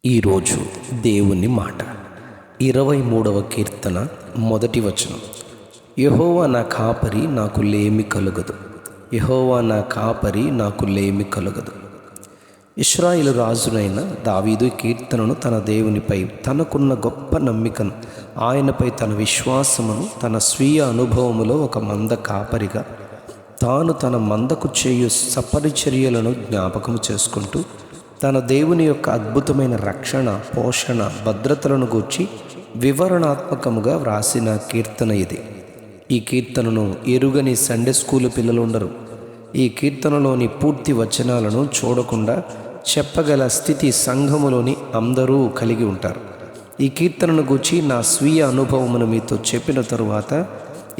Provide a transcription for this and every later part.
ఈరోజు దేవుని మాట 23వ కీర్తన మొదటి వచనం. యెహోవా నా కాపరి, నాకు లేమి కలుగదు. యెహోవా నా కాపరి, నాకు లేమి కలుగదు. ఇశ్రాయేలు రాజునైన దావీదు కీర్తనను తన దేవునిపై తనకున్న గొప్ప నమ్మికను, ఆయనపై తన విశ్వాసమును, తన స్వీయ అనుభవములో ఒక మంద కాపరిగా తాను తన మందకు చేయు సపరిచర్యలను జ్ఞాపకం చేసుకుంటూ తన దేవుని యొక్క అద్భుతమైన రక్షణ, పోషణ, భద్రతలను గూర్చి వివరణాత్మకముగా వ్రాసిన కీర్తన ఇది. ఈ కీర్తనను ఎరుగని సండే స్కూలు పిల్లలు ఉండరు. ఈ కీర్తనలోని పూర్తి వచనాలను చూడకుండా చెప్పగల స్థితి సంఘములోని అందరూ కలిగి ఉంటారు. ఈ కీర్తనను గూర్చి నా స్వీయ అనుభవమును మీతో చెప్పిన తరువాత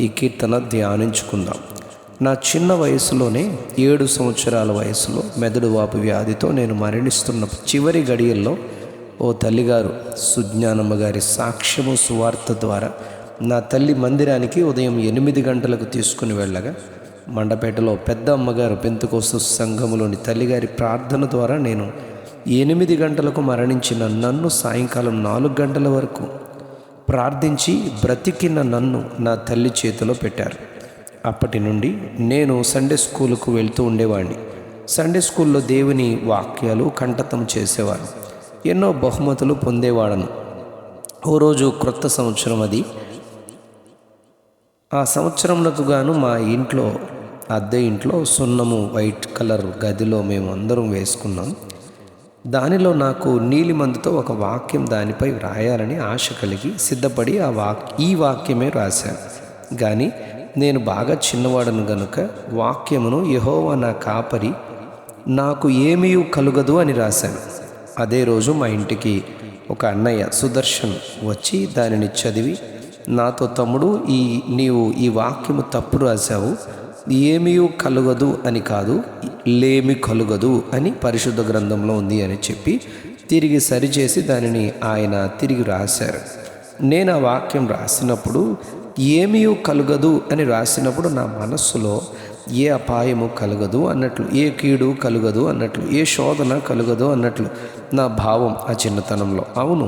ఈ కీర్తన ధ్యానించుకుందాం. నా చిన్న వయసులోనే 7 సంవత్సరాల వయసులో మెదడు వాపు వ్యాధితో నేను మరణిస్తున్న చివరి గడియల్లో ఓ తల్లిగారు సుజ్ఞానమ్మ గారి సాక్ష్యము సువార్త ద్వారా నా తల్లి మందిరానికి ఉదయం 8 గంటలకు తీసుకుని వెళ్ళగా, మండపేటలో పెద్ద అమ్మగారు పెంతుకోస్తు సంఘములోని తల్లిగారి ప్రార్థన ద్వారా నేను 8 గంటలకు మరణించిన నన్ను సాయంకాలం 4 గంటల వరకు ప్రార్థించి బ్రతికిన నన్ను నా తల్లి చేతిలో పెట్టారు. అప్పటి నుండి నేను సండే స్కూలుకు వెళ్తూ ఉండేవాడిని. సండే స్కూల్లో దేవుని వాక్యాలు కంఠతం చేసేవాడు. ఎన్నో బహుమతులు పొందేవాడను. ఓ రోజు క్రొత్త సంవత్సరం అది. ఆ సంవత్సరంకు గాను మా ఇంట్లో, అద్దె ఇంట్లో సున్నము వైట్ కలర్ గదిలో మేము అందరం వేసుకున్నాం. దానిలో నాకు నీలిమందుతో ఒక వాక్యం దానిపై వ్రాయాలని ఆశ కలిగి సిద్ధపడి ఈ వాక్యమే రాశాను. కానీ నేను బాగా చిన్నవాడను గనుక వాక్యమును యెహోవా నా కాపరి, నాకు ఏమీ కలుగదు అని రాశాను. అదే రోజు మా ఇంటికి ఒక అన్నయ్య సుదర్శన్ వచ్చి దానిని చదివి నాతో, తమ్ముడు, నీవు ఈ వాక్యము తప్పు రాశావు, ఏమీ కలుగదు అని కాదు, లేమి కలుగదు అని పరిశుద్ధ గ్రంథంలో ఉంది అని చెప్పి తిరిగి సరిచేసి దానిని ఆయన తిరిగి రాశారు. నేను ఆ వాక్యం రాసినప్పుడు ఏమీ కలుగదు అని రాసినప్పుడు నా మనస్సులో ఏ అపాయము కలగదు అన్నట్లు, ఏ కీడు కలుగదు అన్నట్లు, ఏ శోధన కలుగదు అన్నట్లు నా భావం ఆ చిన్నతనంలో. అవును,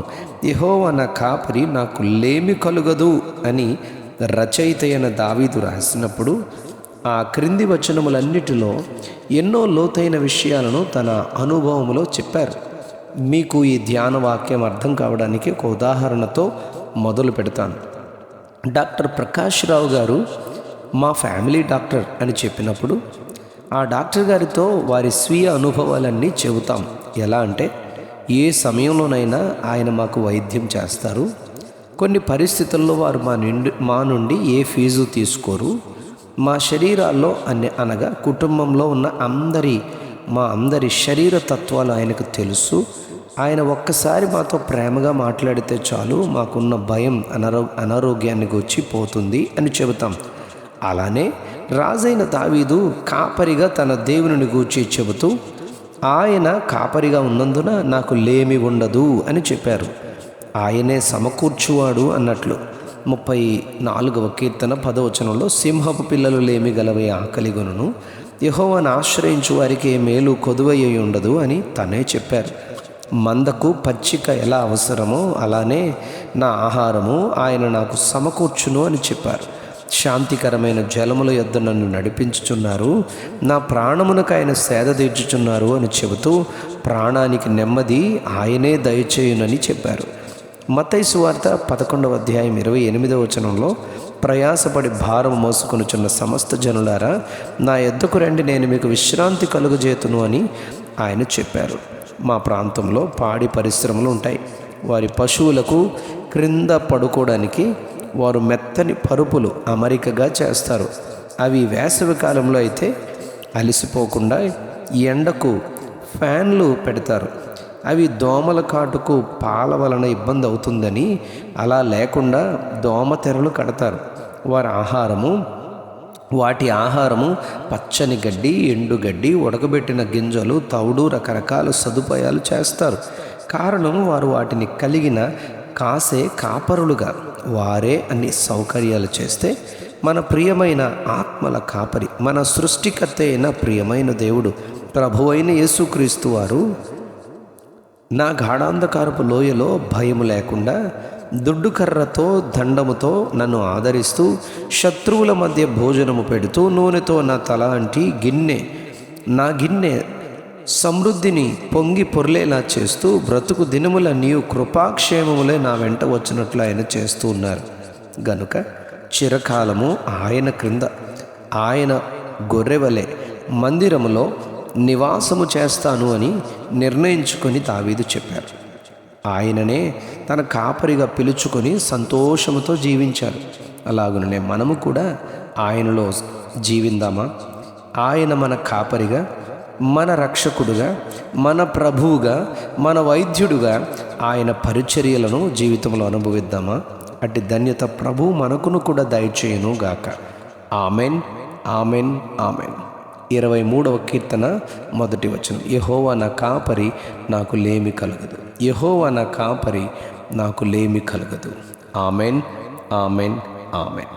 యెహోవా నా కాపరి, నాకు లేమి కలుగదు అని రచయిత అయిన దావీదు రాసినప్పుడు ఆ క్రింది వచనములన్నిటిలో ఎన్నో లోతైన విషయాలను తన అనుభవములో చెప్పారు. మీకు ఈ ధ్యాన వాక్యం అర్థం కావడానికి ఒక ఉదాహరణతో మొదలు పెడతాను. డాక్టర్ ప్రకాష్ రావు గారు మా ఫ్యామిలీ డాక్టర్ అని చెప్పినప్పుడు ఆ డాక్టర్ గారితో వారి స్వీయ అనుభవాలన్నీ చెబుతాం. ఎలా అంటే, ఏ సమయంలోనైనా ఆయన మాకు వైద్యం చేస్తారు. కొన్ని పరిస్థితుల్లో వారు మా నుండి ఏ ఫీజు తీసుకోరు. మా శరీరాల్లో అనగా కుటుంబంలో ఉన్న మా అందరి శరీర తత్వాలు ఆయనకు తెలుసు. ఆయన ఒక్కసారి మాతో ప్రేమగా మాట్లాడితే చాలు, మాకున్న భయం అనారోగ్యాన్ని గూర్చి పోతుంది అని చెబుతాం. అలానే రాజైన దావీదు కాపరిగా తన దేవుని గూర్చి చెబుతూ ఆయన కాపరిగా ఉన్నందున నాకు లేమి ఉండదు అని చెప్పారు. ఆయనే సమకూర్చువాడు అన్నట్లు 34వ కీర్తన 10వ వచనంలో, సింహపు పిల్లలు లేమి గలవే ఆకలిగొనును, యెహోవాను ఆశ్రయించు వారికి ఏ మేలు కొదువయ్యి ఉండదు అని తనే చెప్పారు. మందకు పచ్చిక ఎలా అవసరమో అలానే నా ఆహారము ఆయన నాకు సమకూర్చును అని చెప్పారు. శాంతికరమైన జలముల యొద్ద నన్ను నడిపించుచున్నారు, నా ప్రాణమునకు ఆయన సేద తీర్చుచున్నారు అని చెబుతూ ప్రాణానికి నెమ్మది ఆయనే దయచేయునని చెప్పారు. మత్తయి సువార్త 11వ అధ్యాయం 28వ వచనంలో, ప్రయాసపడి భారం మోసుకొనుచున్న సమస్త జనులారా నా యొద్దకు రండి, నేను మీకు విశ్రాంతి కలుగజేతును అని ఆయన చెప్పారు. మా ప్రాంతంలో పాడి పరిశ్రమలు ఉంటాయి. వారి పశువులకు క్రింద పడుకోవడానికి వారు మెత్తని పరుపులు అమరికగా చేస్తారు. అవి వేసవి కాలంలో అయితే అలసిపోకుండా ఎండకు ఫ్యాన్లు పెడతారు. అవి దోమల కాటుకు పాల వలన ఇబ్బంది అవుతుందని అలా లేకుండా దోమ తెరలు కడతారు. వాటి ఆహారము పచ్చని గడ్డి, ఎండుగడ్డి, ఉడకబెట్టిన గింజలు, తౌడు, రకరకాల సదుపాయాలు చేస్తారు. కారణం, వారు వాటిని కలిగిన కాసే కాపరులుగా వారే అన్ని సౌకర్యాలు చేస్తే, మన ప్రియమైన ఆత్మల కాపరి, మన సృష్టికర్త అయిన ప్రియమైన దేవుడు, ప్రభువైన యేసుక్రీస్తు వారు నా గాఢాంధకారపు లోయలో భయము లేకుండా దుడ్డు కర్రతో దండముతో నన్ను ఆదరిస్తూ శత్రువుల మధ్య భోజనము పెడుతూ నూనెతో నా తల అంటి నా గిన్నె సమృద్ధిని పొంగి పొర్లేలా చేస్తూ బ్రతుకు దినముల నీవు కృపాక్షేమములే నా వెంట వచ్చినట్లు ఆయన చేస్తూ ఉన్నారు గనుక చిరకాలము ఆయన క్రింద ఆయన గొర్రెవలే మందిరములో నివాసము చేస్తాను అని నిర్ణయించుకొని దావీదు చెప్పారు. ఆయననే తన కాపరిగా పిలుచుకొని సంతోషముతో జీవించారు. అలాగుననే మనము కూడా ఆయనలో జీవిందామా? ఆయన మన కాపరిగా, మన రక్షకుడుగా, మన ప్రభువుగా, మన వైద్యుడుగా ఆయన పరిచర్యలను జీవితంలో అనుభవిద్దామా? అట్టి ధన్యత ప్రభు మనకును కూడా దయచేయును గాక. Amen, amen, amen. 23వ కీర్తన 1వ వచనం. యెహోవా నా కాపరి, నాకు లేమి కలుగదు. యెహోవా నా కాపరి, నాకు లేమి కలుగదు. Amen, amen, amen.